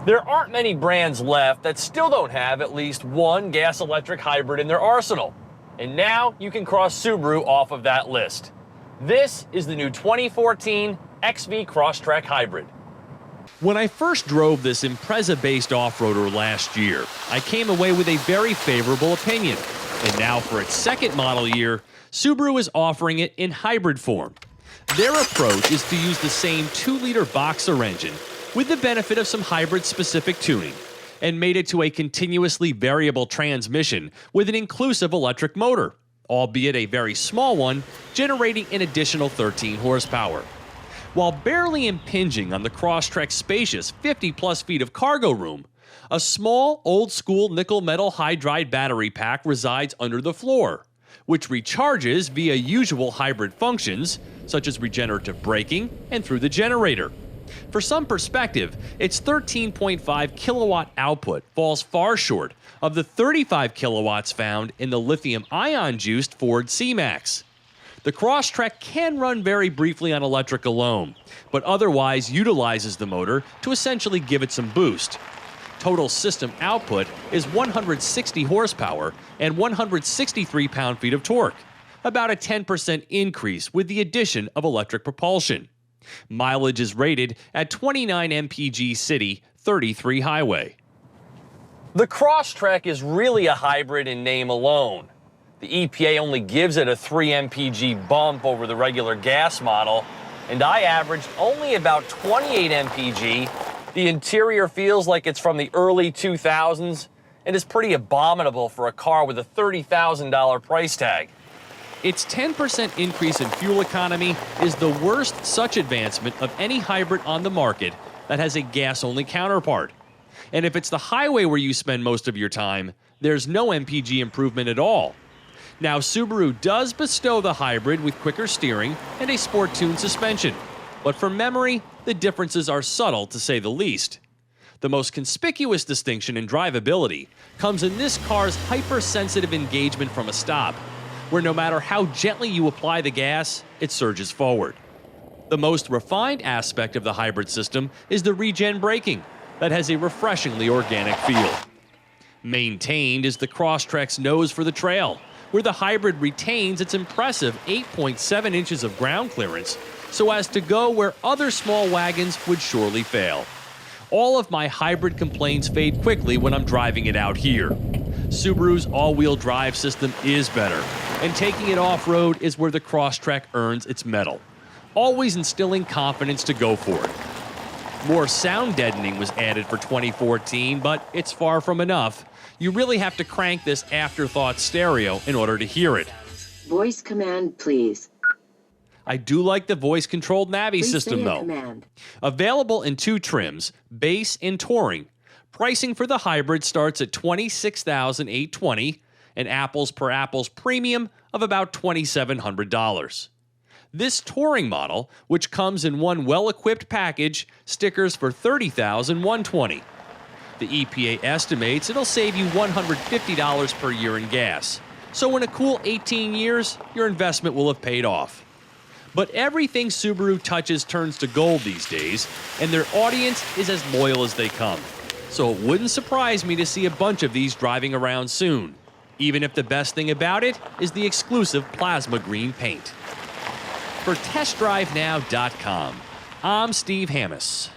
There aren't many brands left that still don't have at least one gas-electric hybrid in their arsenal. And now you can cross Subaru off of that list. This is the new 2014 XV Crosstrek Hybrid. When I first drove this Impreza-based off-roader last year, I came away with a very favorable opinion. And now for its second model year, Subaru is offering it in hybrid form. Their approach is to use the same 2-liter boxer engine with the benefit of some hybrid-specific tuning, and made it to a continuously variable transmission with an inclusive electric motor, albeit a very small one, generating an additional 13 horsepower. While barely impinging on the Crosstrek's spacious 50-plus feet of cargo room, a small, old-school nickel-metal hydride battery pack resides under the floor, which recharges via usual hybrid functions, such as regenerative braking and through the generator. For some perspective, its 13.5 kilowatt output falls far short of the 35 kilowatts found in the lithium-ion juiced Ford C-Max. The Crosstrek can run very briefly on electric alone, but otherwise utilizes the motor to essentially give it some boost. Total system output is 160 horsepower and 163 pound-feet of torque, about a 10% increase with the addition of electric propulsion. Mileage is rated at 29 mpg city, 33 highway. The Crosstrek is really a hybrid in name alone. The EPA only gives it a 3 mpg bump over the regular gas model, and I averaged only about 28 mpg. The interior feels like it's from the early 2000s and is pretty abominable for a car with a $30,000 price tag. Its 10% increase in fuel economy is the worst such advancement of any hybrid on the market that has a gas-only counterpart. And if it's the highway where you spend most of your time, there's no MPG improvement at all. Now, Subaru does bestow the hybrid with quicker steering and a sport-tuned suspension, but from memory, the differences are subtle to say the least. The most conspicuous distinction in drivability comes in this car's hypersensitive engagement from a stop, where no matter how gently you apply the gas, it surges forward. The most refined aspect of the hybrid system is the Regen Braking, that has a refreshingly organic feel. Maintained is the Crosstrek's nose for the trail, where the hybrid retains its impressive 8.7 inches of ground clearance, so as to go where other small wagons would surely fail. All of my hybrid complaints fade quickly when I'm driving it out here. Subaru's all-wheel drive system is better, and taking it off-road is where the Crosstrek earns its medal, always instilling confidence to go for it. More sound deadening was added for 2014, but it's far from enough. You really have to crank this afterthought stereo in order to hear it. Voice command, please. I do like the voice-controlled Navi system, though. Command. Available in 2 trims, base and touring. Pricing for the hybrid starts at $26,820, and apples per apples premium of about $2,700. This touring model, which comes in one well-equipped package, stickers for $30,120. The EPA estimates it'll save you $150 per year in gas. So in a cool 18 years, your investment will have paid off. But everything Subaru touches turns to gold these days, and their audience is as loyal as they come. So it wouldn't surprise me to see a bunch of these driving around soon, even if the best thing about it is the exclusive plasma green paint. For TestDriveNow.com, I'm Steve Hammis.